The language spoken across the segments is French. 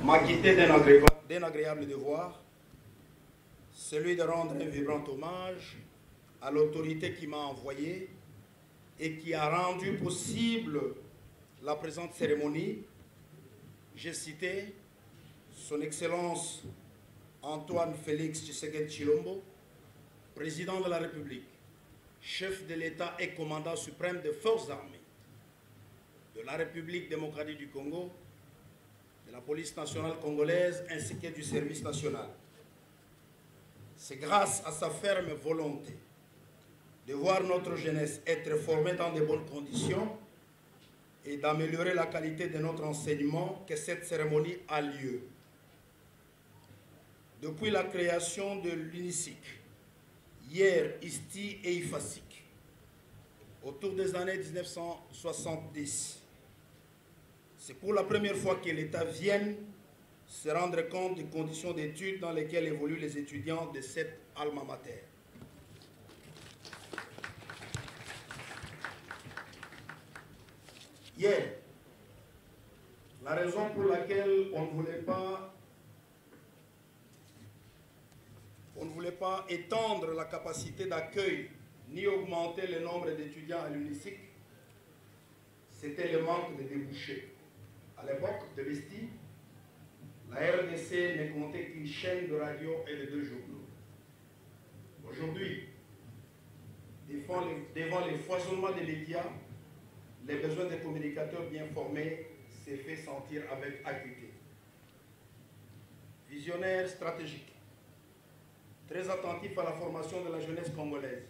m'a quitté d'un agréable devoir, celui de rendre un vibrant hommage à l'autorité qui m'a envoyé et qui a rendu possible la présente cérémonie. J'ai cité Son Excellence Antoine Félix Tshisekedi Tshilombo, président de la République, chef de l'État et commandant suprême des forces armées de la République démocratique du Congo, de la police nationale congolaise ainsi que du service national. C'est grâce à sa ferme volonté de voir notre jeunesse être formée dans de bonnes conditions et d'améliorer la qualité de notre enseignement que cette cérémonie a lieu. Depuis la création de l'UNISIC, hier, ISTI et IFASIC, autour des années 1970, c'est pour la première fois que l'État vienne se rendre compte des conditions d'études dans lesquelles évoluent les étudiants de cette alma mater. Hier, la raison pour laquelle on ne voulait pas étendre la capacité d'accueil ni augmenter le nombre d'étudiants à l'UNISIC, c'était le manque de débouchés. À l'époque de l'ISTI, la RDC ne comptait qu'une chaîne de radio et de 2 journaux. Aujourd'hui, devant les foisonnements des médias, les besoins des communicateurs bien formés s'est fait sentir avec acuité. Visionnaire stratégique, très attentif à la formation de la jeunesse congolaise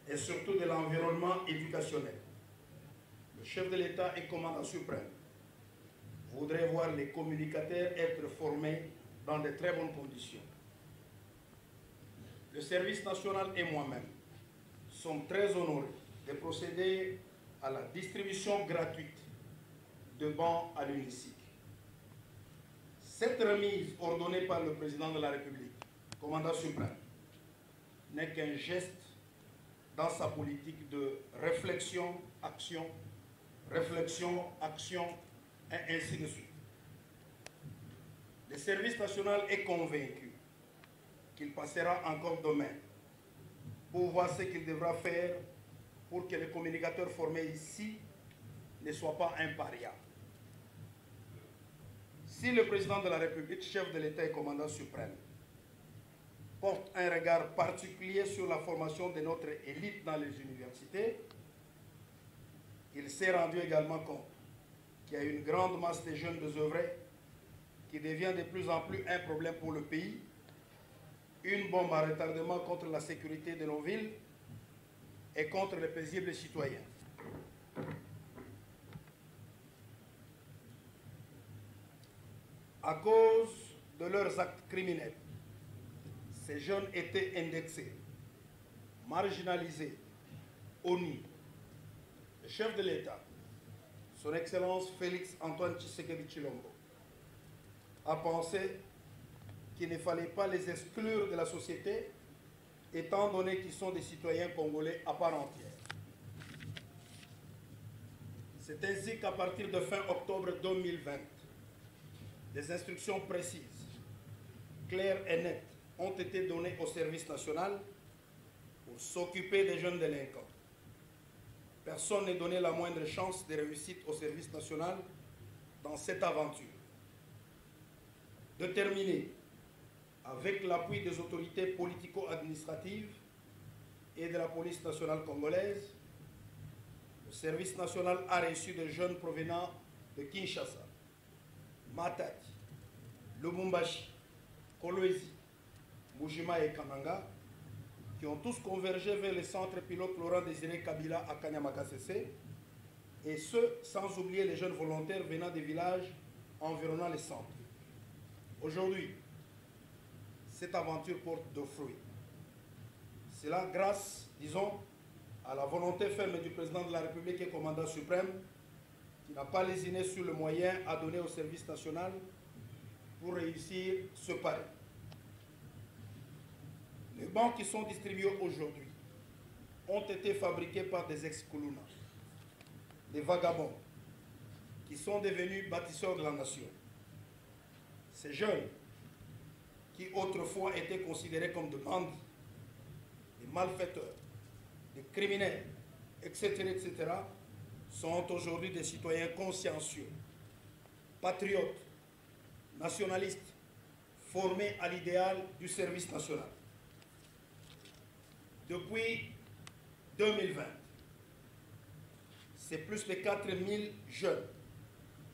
et surtout de l'environnement éducationnel, le chef de l'État et commandant suprême voudrait voir les communicateurs être formés dans de très bonnes conditions. Le service national et moi-même sommes très honorés de procéder à la distribution gratuite de bancs à l'UNISIC. Cette remise ordonnée par le président de la République, commandant suprême, n'est qu'un geste dans sa politique de réflexion, action, et ainsi de suite. Le service national est convaincu qu'il passera encore demain pour voir ce qu'il devra faire pour que les communicateurs formés ici ne soient pas un paria. Si le président de la République, chef de l'État et commandant suprême, porte un regard particulier sur la formation de notre élite dans les universités, il s'est rendu également compte qu'il y a une grande masse de jeunes désœuvrés qui devient de plus en plus un problème pour le pays, une bombe à retardement contre la sécurité de nos villes et contre les paisibles citoyens. À cause de leurs actes criminels, ces jeunes étaient indexés, marginalisés, honnis. Le chef de l'État, Son Excellence Félix Antoine Tshisekedi Tshilombo, a pensé qu'il ne fallait pas les exclure de la société, étant donné qu'ils sont des citoyens congolais à part entière. C'est ainsi qu'à partir de fin octobre 2020, des instructions précises, claires et nettes ont été données au service national pour s'occuper des jeunes délinquants. Personne n'est donné la moindre chance de réussite au service national dans cette aventure. Déterminé, avec l'appui des autorités politico-administratives et de la police nationale congolaise, le service national a reçu des jeunes provenant de Kinshasa, Matadi, Lubumbashi, Kolwezi, Mujima et Kananga, qui ont tous convergé vers le centre pilote Laurent Désiré Kabila à Kanyamakasese, et ce, sans oublier les jeunes volontaires venant des villages environnant les centres. Aujourd'hui, cette aventure porte de fruits. C'est là grâce, disons, à la volonté ferme du président de la République et commandant suprême, qui n'a pas lésiné sur le moyen à donner au service national pour réussir ce pari. Les bancs qui sont distribués aujourd'hui ont été fabriqués par des ex-Kuluna, des vagabonds, qui sont devenus bâtisseurs de la nation. Ces jeunes, qui autrefois étaient considérés comme des bandits, des malfaiteurs, des criminels, etc., etc., sont aujourd'hui des citoyens consciencieux, patriotes, nationalistes, formés à l'idéal du service national. Depuis 2020, c'est plus de 4000 jeunes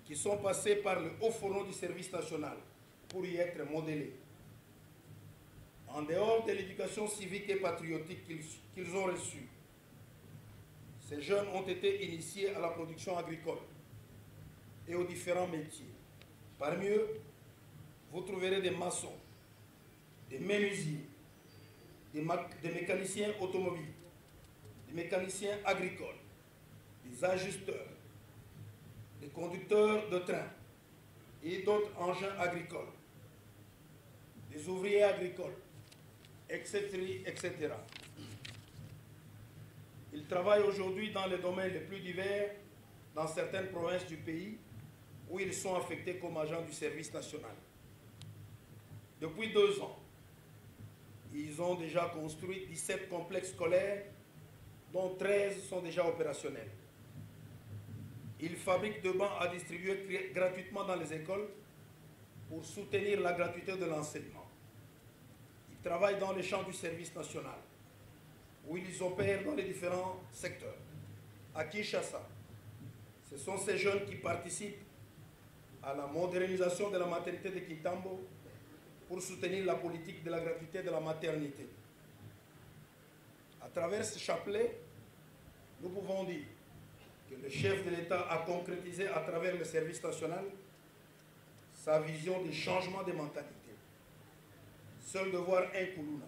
qui sont passés par le haut fourneau du service national pour y être modélés. En dehors de l'éducation civique et patriotique qu'ils ont reçue, ces jeunes ont été initiés à la production agricole et aux différents métiers. Parmi eux, vous trouverez des maçons, des menuisiers, des mécaniciens automobiles, des mécaniciens agricoles, des ajusteurs, des conducteurs de train et d'autres engins agricoles, des ouvriers agricoles, etc., etc. Ils travaillent aujourd'hui dans les domaines les plus divers dans certaines provinces du pays où ils sont affectés comme agents du service national. Depuis 2 ans, ils ont déjà construit 17 complexes scolaires, dont 13 sont déjà opérationnels. Ils fabriquent des bancs à distribuer gratuitement dans les écoles pour soutenir la gratuité de l'enseignement. Ils travaillent dans les champs du service national, où ils opèrent dans les différents secteurs. À Kinshasa, ce sont ces jeunes qui participent à la modernisation de la maternité de Kintambo pour soutenir la politique de la gratuité de la maternité. À travers ce chapelet, nous pouvons dire que le chef de l'État a concrétisé à travers le service national sa vision du changement de mentalité. Seul de voir un Koulouna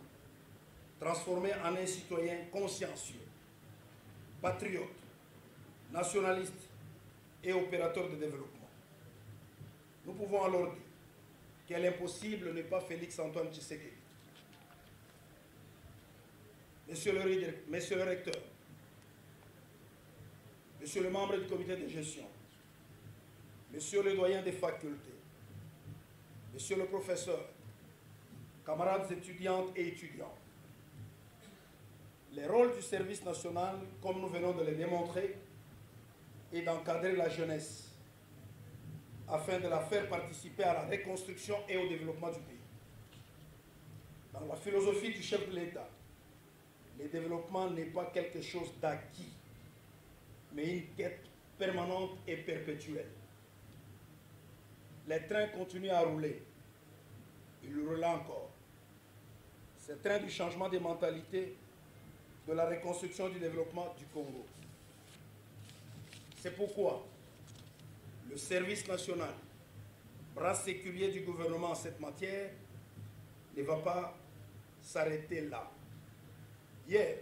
transformé en un citoyen consciencieux, patriote, nationaliste et opérateur de développement. Nous pouvons alors dire que l'impossible n'est pas Félix-Antoine Tshisekedi. Monsieur le recteur, monsieur le membre du comité de gestion, monsieur le doyen des facultés, monsieur le professeur, camarades étudiantes et étudiants, le rôle du service national, comme nous venons de le démontrer, est d'encadrer la jeunesse afin de la faire participer à la reconstruction et au développement du pays. Dans la philosophie du chef de l'État, le développement n'est pas quelque chose d'acquis, mais une quête permanente et perpétuelle. Les trains continuent à rouler. Ils roulent encore. Ce train du changement des mentalités, de la reconstruction du développement du Congo. C'est pourquoi le service national, bras séculier du gouvernement en cette matière, ne va pas s'arrêter là. Hier,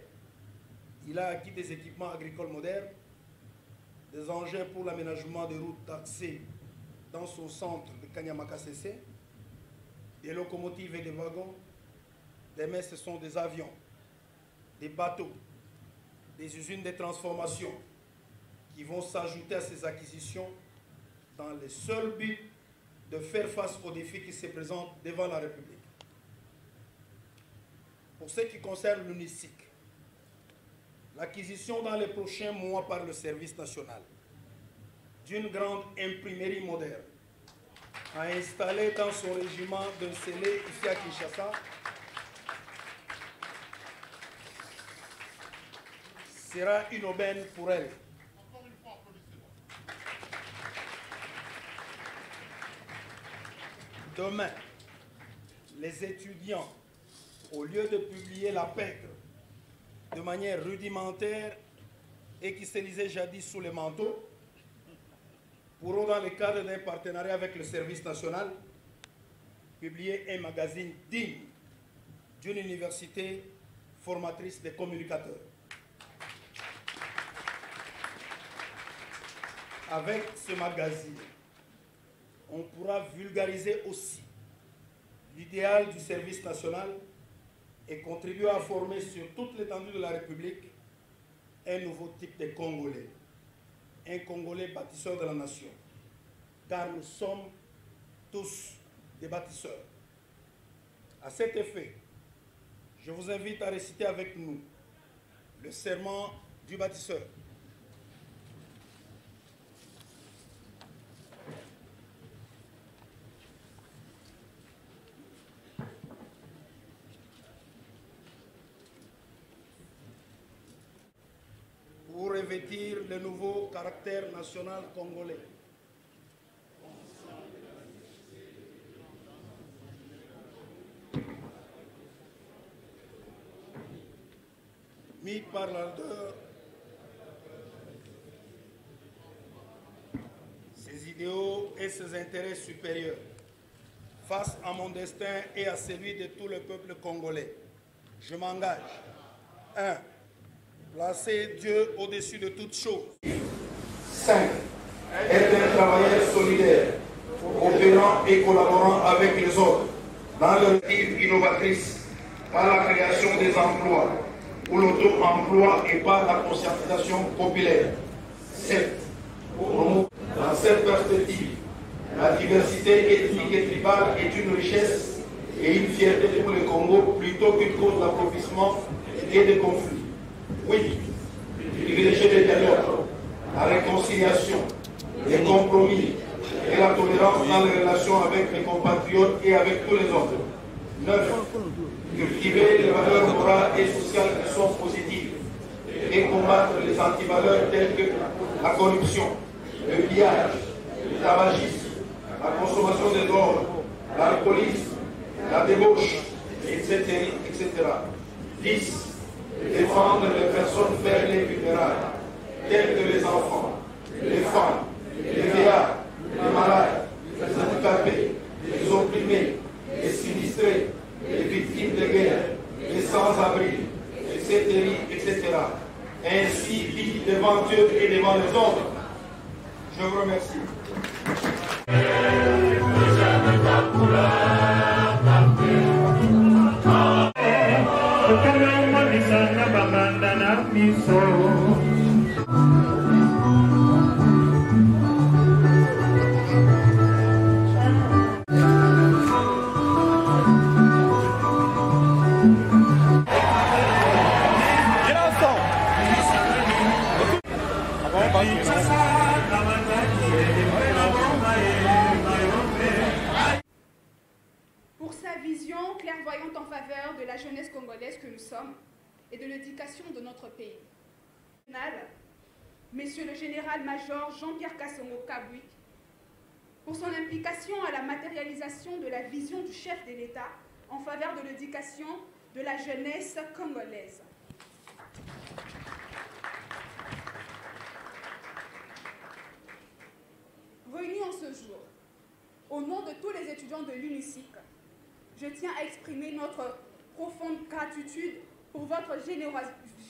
il a acquis des équipements agricoles modernes, des engins pour l'aménagement des routes d'accès dans son centre de Kanyamaka-Sessé, des locomotives et des wagons. Demain, ce sont des avions, des bateaux, des usines de transformation qui vont s'ajouter à ces acquisitions dans le seul but de faire face aux défis qui se présentent devant la République. Pour ce qui concerne l'UNICIC, l'acquisition dans les prochains mois par le service national d'une grande imprimerie moderne à installer dans son régiment d'un scellé ici à Kinshasa sera une aubaine pour elle. Demain, les étudiants, au lieu de publier la pègre de manière rudimentaire et qui se lisait jadis sous les manteaux, pourront, dans le cadre d'un partenariat avec le service national, publier un magazine digne d'une université formatrice des communicateurs. Avec ce magazine, on pourra vulgariser aussi l'idéal du service national et contribuer à former sur toute l'étendue de la République un nouveau type de Congolais, un Congolais bâtisseur de la nation, car nous sommes tous des bâtisseurs. À cet effet, je vous invite à réciter avec nous le serment du bâtisseur. Pour revêtir le nouveau caractère national congolais. Mis par l'ardeur, ses idéaux et ses intérêts supérieurs, face à mon destin et à celui de tout le peuple congolais, je m'engage. 1. Placer Dieu au-dessus de toutes choses. 5. Être un travailleur solidaire, opérant et collaborant avec les autres dans leur vie innovatrice par la création des emplois ou l'auto-emploi et par la conscientisation populaire. 7. Dans cette perspective, la diversité ethnique et tribale est une richesse et une fierté pour le Congo plutôt qu'une cause d'applaudissement et de conflits. Oui, privilégier le dialogue, la réconciliation, les compromis et la tolérance dans les relations avec les compatriotes et avec tous les autres. 9. Cultiver les valeurs morales et sociales qui sont positives et combattre les antivaleurs telles que la corruption, le pillage, le tabagisme, la consommation de drogue, l'alcoolisme, la débauche, etc. 10. Défendre les personnes faibles et vulnérables, telles que les enfants, les femmes, les vieillards, les malades, les handicapés, les opprimés, les sinistrés, les victimes de guerre, les sans-abri, etc. Ainsi dit devant Dieu et devant les autres. Je vous remercie. Pour sa vision clairvoyante en faveur de la jeunesse congolaise que nous sommes et de l'éducation de notre pays. Monsieur le général-major Jean-Pierre Kasongo-Kabwik, pour son implication à la matérialisation de la vision du chef de l'État en faveur de l'éducation de la jeunesse congolaise. Réunis en ce jour, au nom de tous les étudiants de l'UNICIC, je tiens à exprimer notre profonde gratitude pour votre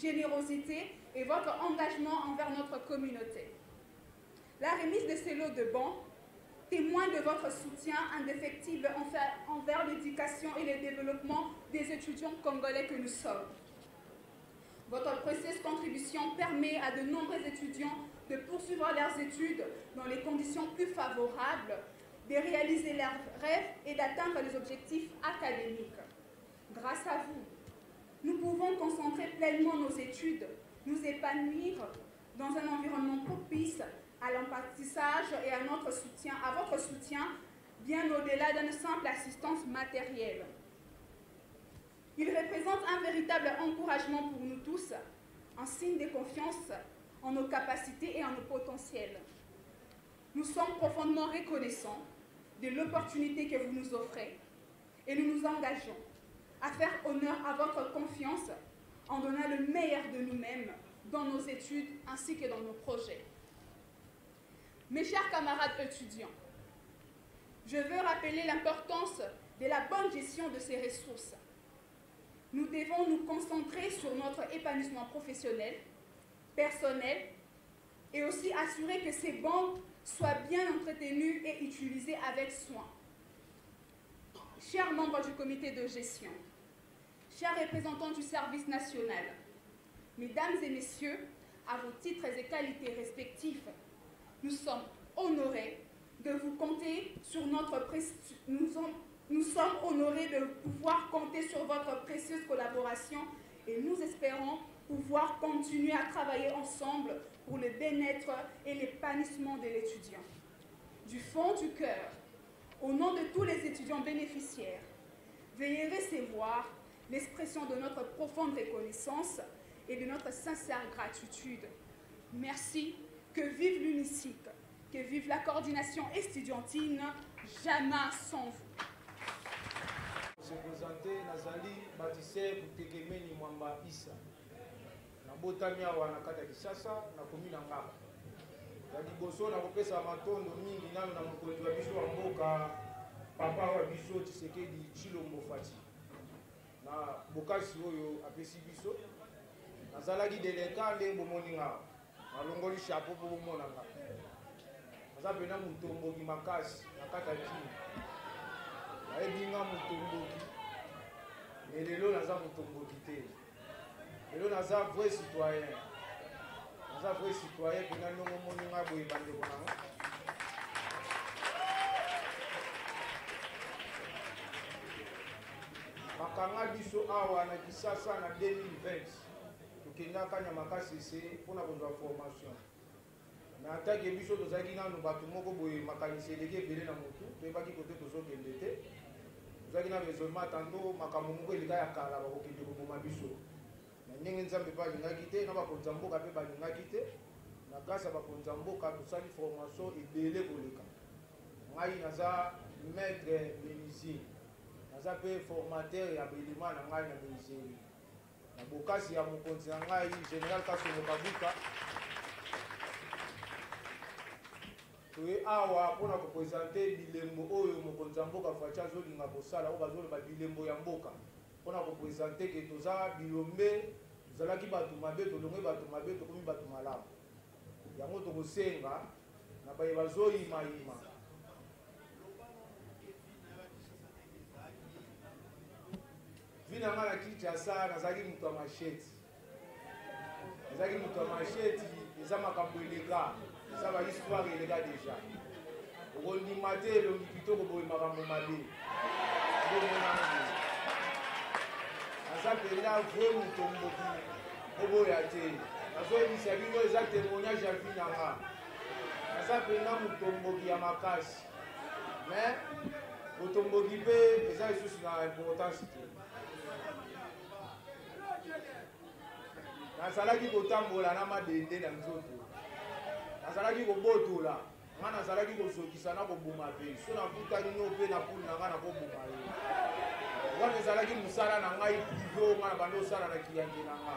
générosité et votre engagement envers notre communauté. La remise de ces lots de bons témoigne de votre soutien indéfectible envers l'éducation et le développement des étudiants congolais que nous sommes. Votre précieuse contribution permet à de nombreux étudiants de poursuivre leurs études dans les conditions plus favorables, de réaliser leurs rêves et d'atteindre les objectifs académiques. Grâce à vous, nous pouvons concentrer pleinement nos études, nous épanouir dans un environnement propice à l'apprentissage et à votre soutien, bien au-delà d'une simple assistance matérielle. Il représente un véritable encouragement pour nous tous, un signe de confiance en nos capacités et en nos potentiels. Nous sommes profondément reconnaissants de l'opportunité que vous nous offrez et nous nous engageons à faire honneur à votre confiance en donnant le meilleur de nous-mêmes dans nos études ainsi que dans nos projets. Mes chers camarades étudiants, je veux rappeler l'importance de la bonne gestion de ces ressources. Nous devons nous concentrer sur notre épanouissement professionnel, personnel, et aussi assurer que ces banques soient bien entretenues et utilisées avec soin. Chers membres du comité de gestion, chers représentants du service national, mesdames et messieurs, à vos titres et qualités respectifs, nous sommes honorés de vous compter sur nous sommes honorés de pouvoir compter sur votre précieuse collaboration et nous espérons pouvoir continuer à travailler ensemble pour le bien-être et l'épanouissement de l'étudiant. Du fond du cœur, au nom de tous les étudiants bénéficiaires, veuillez recevoir l'expression de notre profonde reconnaissance et de notre sincère gratitude. Merci, que vive l'UNISIC, que vive la coordination estudiantine, jamais sans vous. Se présenter Nazali Baptiste Butekemeni Mwamba Issa. Nabotami awa na kata Kisasa na komina Ngaba. Ya liboso na kopesa matondo mingi nano na mokonzi wa biso wa mboka papa wa biso Tshisekedi Tshilombo Fati. Na bokasi oyo apesi biso. Nazalaki deleka nde bomoni nga. Nalongoli chapeau po bomona nga. Naza pena mutomboki makasi na kata Kini. Aedinga mutomboki. Mais lelo naza mutomboki te. Lelo naza vrai citoyen. Naza vrai citoyen pena ndongo moni nga boye bandeko nanga. Makanga biso awa na Kisasa na 2020. Tukendaka na makasi se pona kozwa formation. Na atake biso tozaki nanu bato moko boye makanisi eleki ebele na motu toyebaki kote tozokende te. Tozaki na raisonnement tanto makambo moko eleka ya kala bakokende koboma biso. Na ndenge nzambe mpe alingaki te na bakonzi ya mboka mpe balingaki te. Na grâce ya bakonzi ya mboka tosali formation ebele koleka. Ngai naza maître menuisier. Naza mpe formateur ya baelema na ngai na menuiserie. Na bokasi ya mokonzi na ngai général Kasongo Kabuka. Toye awa mpona kopresente bilembo oyo mokonzi ya mboka Faci azolinga kosala oyo bazoloba bilembo ya mboka mpona kopresente ke toza bilombe tozalaki bato mabe tolonge bato mabe tokomi bato malamu yango tokosenga na baye bazoyimayima vi na nga na Kinshasa nazalaki moto ya masheti nazalaki moto ya masheti eza makambo eleka ça va l'histoire et les gars déjà. On dit maté le plutôt que pour makambo mabe. Asa pela vrai mutomboki. Obo yate. Azo ebisa bino eza témoignage ya vie nanga. Asa pela mutomboki ya makasi. Mais mutomboki pe eza isusu na importance te. Nazalaki kotambola na mabende na nzoto. Nazalaki kobotola nga nazalaki kozokisa na koboma pe so nakutani no mpe na puni na nga na koboma ye wana ezalaki mosala na ngai prive nga na bando osala na kiyange na nga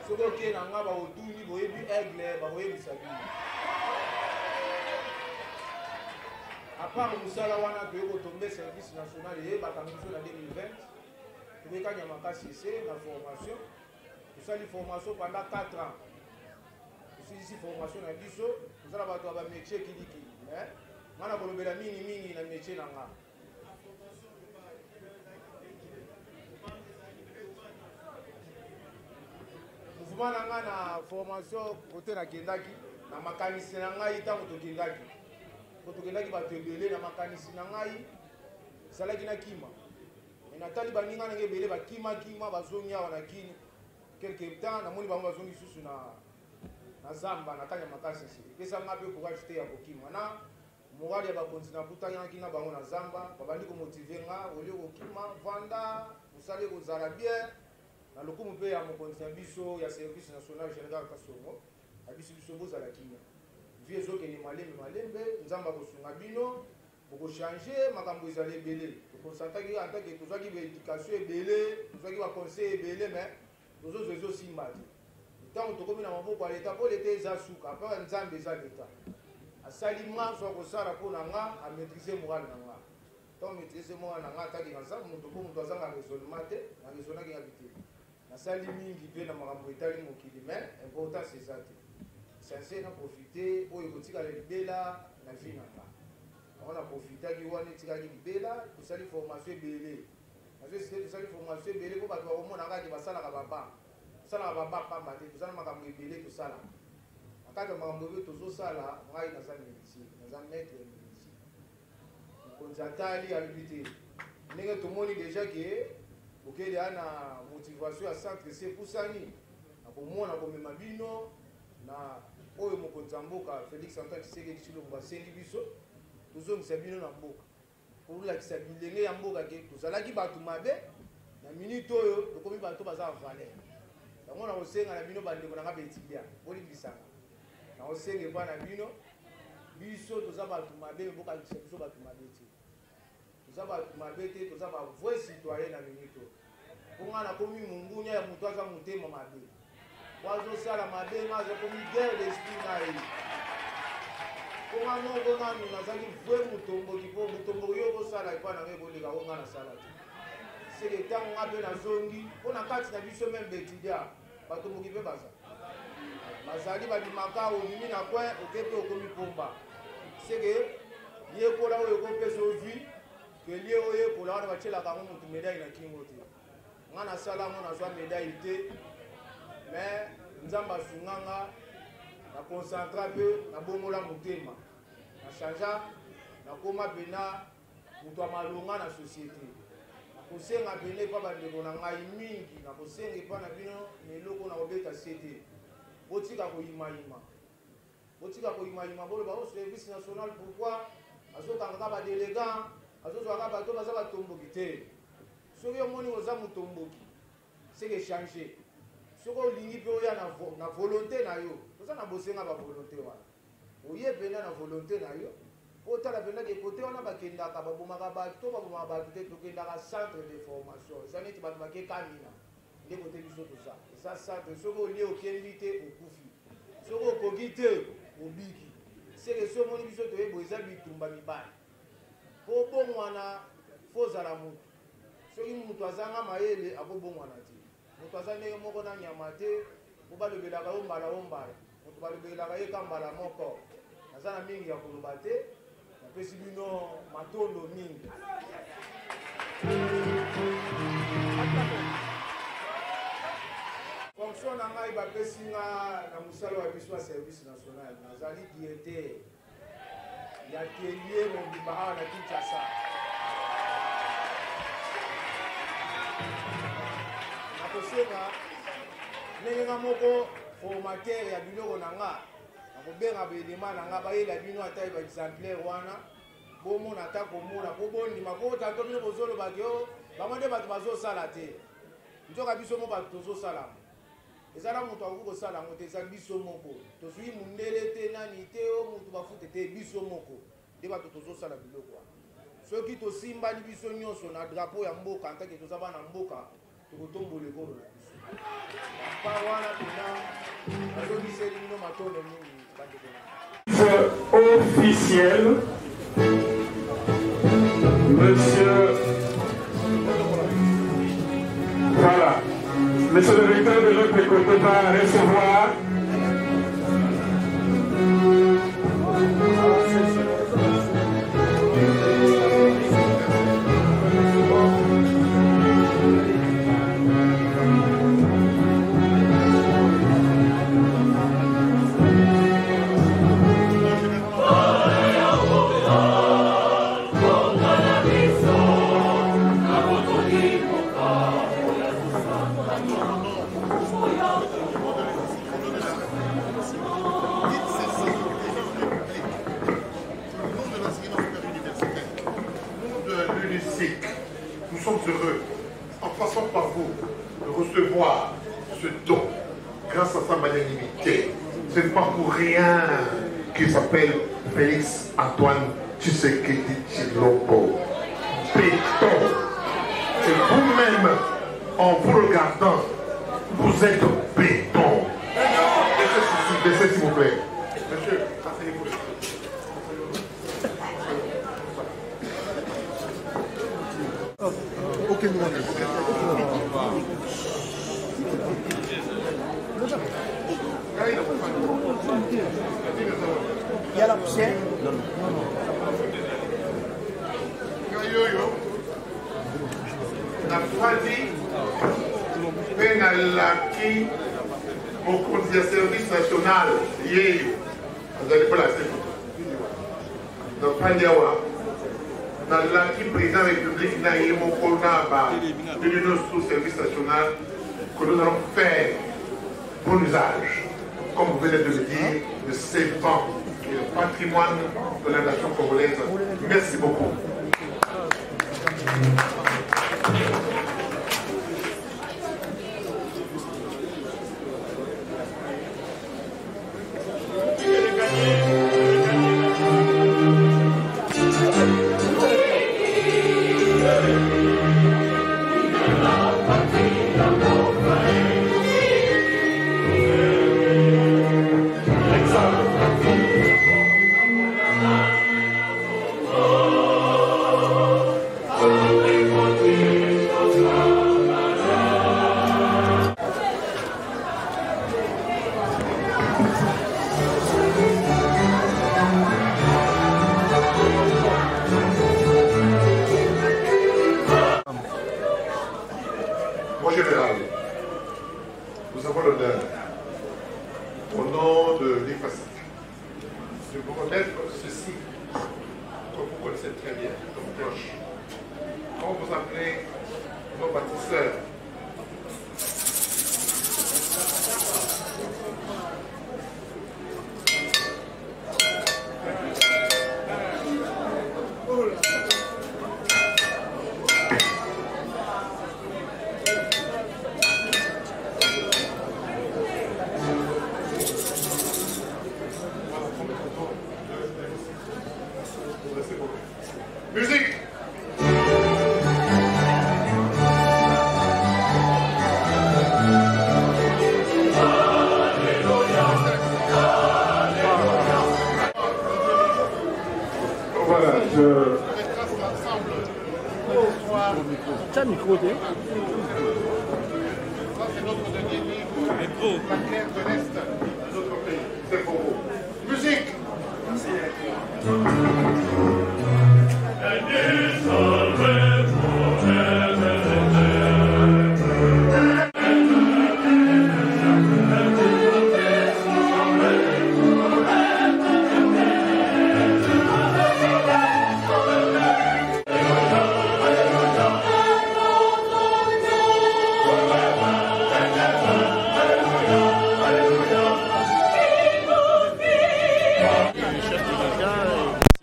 soki oke na nga bakotuni boyebi aigle bakoyebisa bino apart mosala wana toye kotombe service national eyebaka biso na 2020 tobekanya makasi ese na formation tosali formation pendant 4 ans. Ici formation na biso tozala bato ba métier kiliki mais ngana kolobela mingi na métier na nga mouvement na nga na formation kote na kendaki na makanisi na ngai tango tokendaki bato ebele na makanisi na ngai ezalaki na kima mais natali baninga nanga ebele bakima bazongi awa na kini quelque temps namoni bango bazongi susu na Zamba na kanya makasi si pesa ngapi courage te ya kokima na morale ya bakonzi na butaki na bango na Zamba babandi ko motiver nga olio kokima vanda usale kozala bien na lokumu pe ya mokonzi ya biso ya service national général Kasongo biso bozala kimia vie zoke ni malembe nzamba kosunga bino boko changer makambo ezali ebele tokonsantaki en tant que tozaki ba éducation ebele tozaki ba conseil ebele mais tozozo simba tant tokomi na maboko ya leta po leta eza suka mpe nzambe eza leta asali mwanso akosala mpo na nga amaîtrise morale na nga tant maîtrise morale na nga ataki na nzambe moto mpo moto azanga raisonnement te na raisonnaki ngabi te nasali mingi mpe na makambo etali mokili mais importance eza te sincere na profite oyo kotikala libela na vie na nga yango na profitaki wana etikaki libela tosali formation ebele nazosite tosali formation ebele mpo bato bakomona ngaki basalaka baba sala baba pamba te tozala makambo ebele tosala akati ya makambo oyo tozosala ngai naza métier naza maître métier konzatali alibité ndenge tomoni déjà que okende ana motivation ya centre c'est pusani akomona komema bino na oyo mokonzi ya mboka Félix Antoine Tshisekedi Tshilombo asengi biso tozongisa bino na mboka kolakisa bilenge ya mboka ke tozalaki bato mabe na minute oyo tokomi bato baza valeur yango na kosenga na bino bandeko na nga betilia bolibisanga na kosenga epa na bino biso toza bato mabe bokakisa biso bato mabe te toza bato mabe te toza bavrai citoyen na minute oyo mponga nakomi mungunya ya moto aza motema mabe po azosala mabe nga azakomi guerre d'esprit na ye mponga moko nanu nazali vrai motomboki mpo motomboki yo kosala epa na nga ekoleka ko nga nasala te seke ntango nga mpe nazongi mpo na kati na biso meme betidia batomboki mpe bazali babimaka omimi na coin oke mpe okomi pomba seke yekola oyo ekopesa ovi kelie oyo ekola wana batielaka yango motu medaille na kingo te nga nasala yango nazwa medaille te mais nzambe asunganga na concentra mpe nabongola motema na changea nakoma mpena moto ya malonga na société nakosenga pene epa bandeko na ngai mingi nakosenga epa na bino meloko na kobeta se te botika koyimayima boloba o service national pourquoi azokangaka badélégant azozwaka bato baza batomboki te soki omoni oza motomboki seke change soki olingi mpe oya na volonté na yo toza na bosenga bavolonté wana oye mpena na volonté na yo po otala mpendaka ekote wana bakendaka babomaka bato babomaka bato te tokendaka centre de formation eza neti bato bakekamina nde kote biso toza eza centre soki olie okembi te okufi soki okoki te obiki seke so omoni biso toyebo eza bitumba mibali po bongwana fo ozala motu soki moto azanga mayele akobongwana te moto aza ndenge moko na nyama te po balobelaka yo mbala o mbala moto balobelaka ye ka mbala moko aza na mingi ya koloba te napesi bino matondo mingi fonction na ngai bapesi nga na mosala wa biso ya service national nazali directeur ya atelier mobimba awa na Kinshasa nakosenga ndenge nga moko formateur ya biloko na nga nakobenga baelema na nga bayela bino ata ye baexemplaire wana bomona ata komona po bondima po tanto bino bozolobaki o bango nde bato bazosala te nzoka biso mo bato tozosalama ezala moto akoki kosala yango te eza biso moko tozwi mundele te nani te o moto bafute te biso moko nde bato tozosala biloko wana soki tosimbani biso nyonso na drapeau ya mboka ntake toza bana mboka tokotombola ekolo na biso pa wana pena azongiseli bino matondo mingi bandeko officiel monsieur voilà monsieur le recteur de l'autre côté va recevoir nous sommes heureux, en passant par vous, de recevoir ce don grâce à sa magnanimité. Ce n'est pas pour rien qu'il s'appelle Félix Antoine Tshisekedi Tshilombo. Béton. Et vous-même, en vous regardant, vous êtes béton. Laissez s'il vous plaît. Monsieur, asseyez-vous. Aucune demande. Il y a la poussière. La Fradi, Benalaki, au conseil service national, hier, vous n'allez pas la sécurité. Donc, Pandiawa, dans l'anti président de la République Naïmo Konaba de l'Union sous service national que nous allons faire bon usage, comme vous venez de le dire, de ces bancs et le patrimoine de la nation congolaise. Merci beaucoup. Mon général, nous avons l'honneur, au nom de l'IFASIC, de vous remettre ceci, que vous connaissez très bien, comme cloche. Quand vous appelez nos bâtisseurs, musique. Voilà, Tiens, micro, Ça, c'est notre dernier livre. La claire de l'Est de notre pays. C'est pour vous. Musique.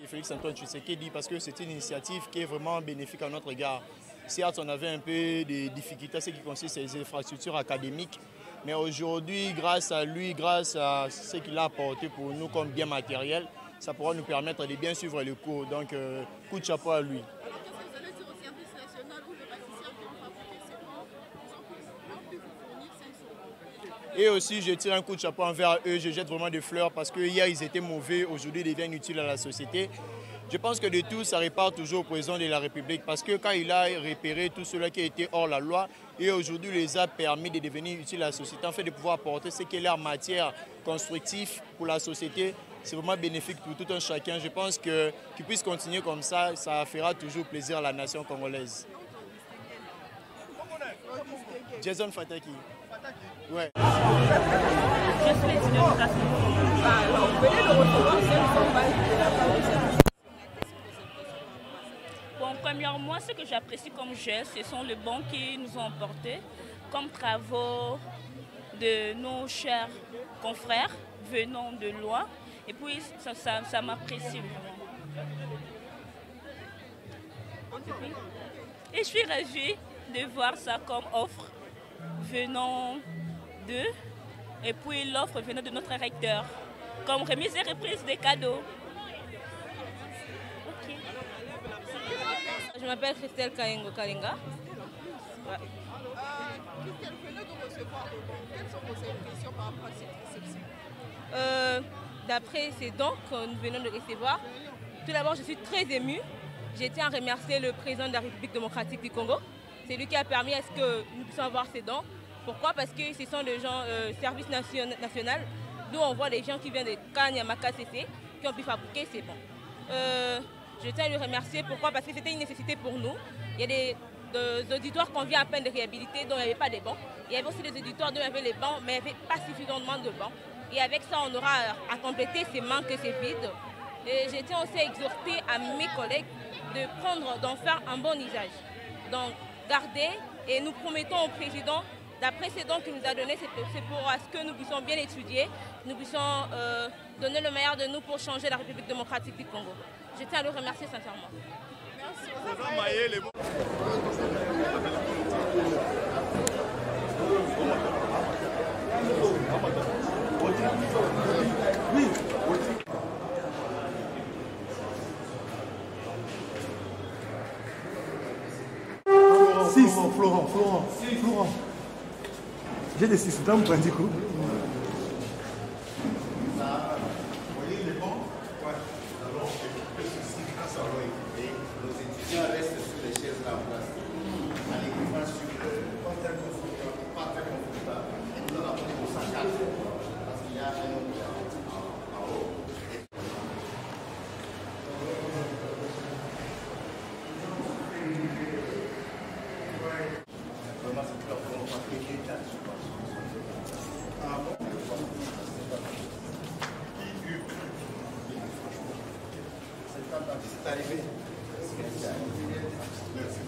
Félix-Antoine Tshisekedi, parce que c'est une initiative qui est vraiment bénéfique à notre égard. Certes, on avait un peu de difficultés, ce qui consiste à les infrastructures académiques, mais aujourd'hui, grâce à lui, grâce à ce qu'il a apporté pour nous comme bien matériel, ça pourra nous permettre de bien suivre les cours. Donc, coup de chapeau à lui. Et aussi, je tire un coup de chapeau envers eux, je jette vraiment des fleurs parce que hier, ils étaient mauvais, aujourd'hui, ils deviennent utiles à la société. Je pense que de tout, ça repart toujours au président de la République parce que quand il a repéré tout cela qui a été hors la loi et aujourd'hui les a permis de devenir utiles à la société, en fait de pouvoir apporter ce qui est leur matière constructive pour la société, c'est vraiment bénéfique pour tout un chacun. Je pense que qu'il puisse continuer comme ça, ça fera toujours plaisir à la nation congolaise. Jason Fataki. Ouais. Bon, premièrement, ce que j'apprécie comme geste, ce sont les bons qui nous ont apportés comme travaux de nos chers confrères venant de loin. Et puis, ça m'apprécie vraiment. Et je suis ravie de voir ça comme offre venant d'eux. Et puis l'offre venant de notre recteur, comme remise et reprise des cadeaux. Okay. Je m'appelle Christelle Kalinga. Ouais. Christelle, venez de recevoir le don. Quelles sont vos impressions par rapport à cette réception? D'après ces dons que nous venons de recevoir, tout d'abord, je suis très émue. Je tiens à remercier le président de la République démocratique du Congo. C'est lui qui a permis à ce que nous puissions avoir ces dons. Pourquoi? Parce que ce sont des gens service national, d'où on voit des gens qui viennent de Kanyamaka CC, qui ont pu fabriquer ces bons. Je tiens à lui remercier. Pourquoi? Parce que c'était une nécessité pour nous. Il y a des auditoires qu'on vient à peine de réhabiliter, dont il n'y avait pas de bancs. Il y avait aussi des auditoires dont il y avait les bancs, mais il n'y avait pas suffisamment de bancs. Et avec ça, on aura à compléter ces manques et ces vides. Et je tiens aussi à exhorter à mes collègues d'en faire un bon usage. Donc, garder, et nous promettons au président, la précédente qu'il nous a donné, c'est pour à ce que nous puissions bien étudier, nous puissions donner le meilleur de nous pour changer la République démocratique du Congo. Je tiens à le remercier sincèrement. Merci. Florent. J'ai des systèmes pour indiquer. Vous voyez les bons? Ouais. Alors, ceci, grâce à leur équipé, nos étudiants restent sur les chaises là en place. À l'équipement sur pas très confortable. Et nous allons appeler pour ça 4. Parce qu'il y a un autre en haut. C'est arrivé. Merci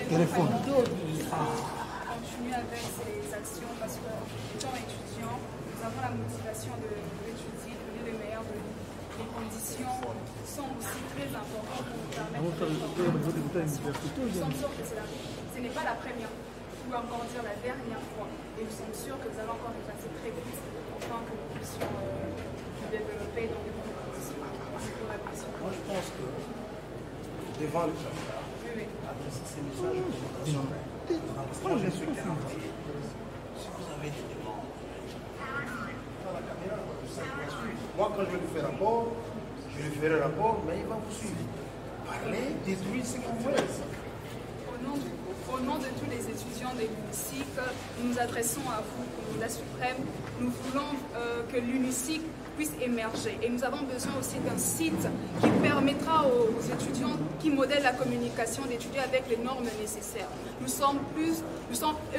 Téléphone. Continuer avec ces actions parce que, étant étudiants, nous avons la motivation d'étudier, de donner le meilleur de nous. Les conditions sont aussi très importantes pour nous permettre Nous sommes sûrs que ce n'est pas la première, ou encore dire la dernière fois. Et nous sommes sûrs que vous allez encore dépasser très vite afin que nous puissions nous développer dans les bonnes conditions. Moi, je pense que devant le caméra, adresser ces messages aux populations. Moi, je suis garanti. Si vous avez des demandes, dans la caméra, ça va suivre. Moi, quand je vais vous faire rapport, je lui ferai rapport, mais il va vous suivre. Parlez, détruisez ce que vous voulez. Au nom de tous les étudiants de l'UNICIC, nous nous adressons à vous, la suprême. Nous voulons que l'UNICIC puisse émerger. Et nous avons besoin aussi d'un site qui permettra aux étudiants qui modèlent la communication d'étudier avec les normes nécessaires. Nous sommes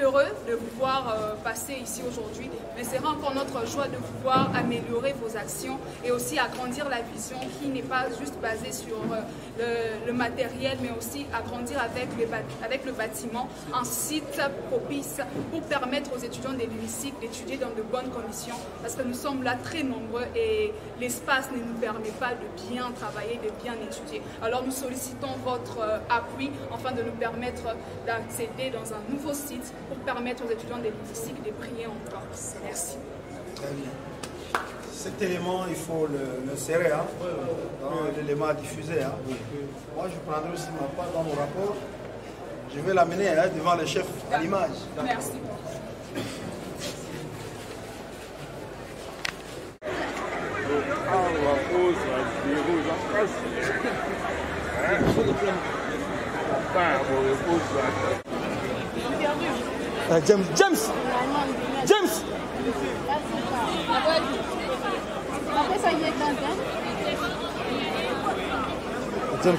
heureux de vous voir passer ici aujourd'hui, mais c'est encore notre joie de pouvoir améliorer vos actions et aussi agrandir la vision qui n'est pas juste basée sur le matériel, mais aussi agrandir avec le bâtiment un site propice pour permettre aux étudiants de l'UNICIC d'étudier dans de bonnes conditions, parce que nous sommes là très nombreux et l'espace ne nous permet pas de bien travailler, de bien étudier. Alors nous sollicitons votre appui afin de nous permettre d'accéder dans un nouveau site pour permettre aux étudiants de l'UNICIC de briller encore. Merci. Très bien. Cet élément, il faut le serrer, hein, dans l'élément à diffuser. Hein. Moi, je prendrai aussi ma part dans mon rapport. Je vais l'amener devant le chef à l'image. Merci. James. Après ça, il est dans James,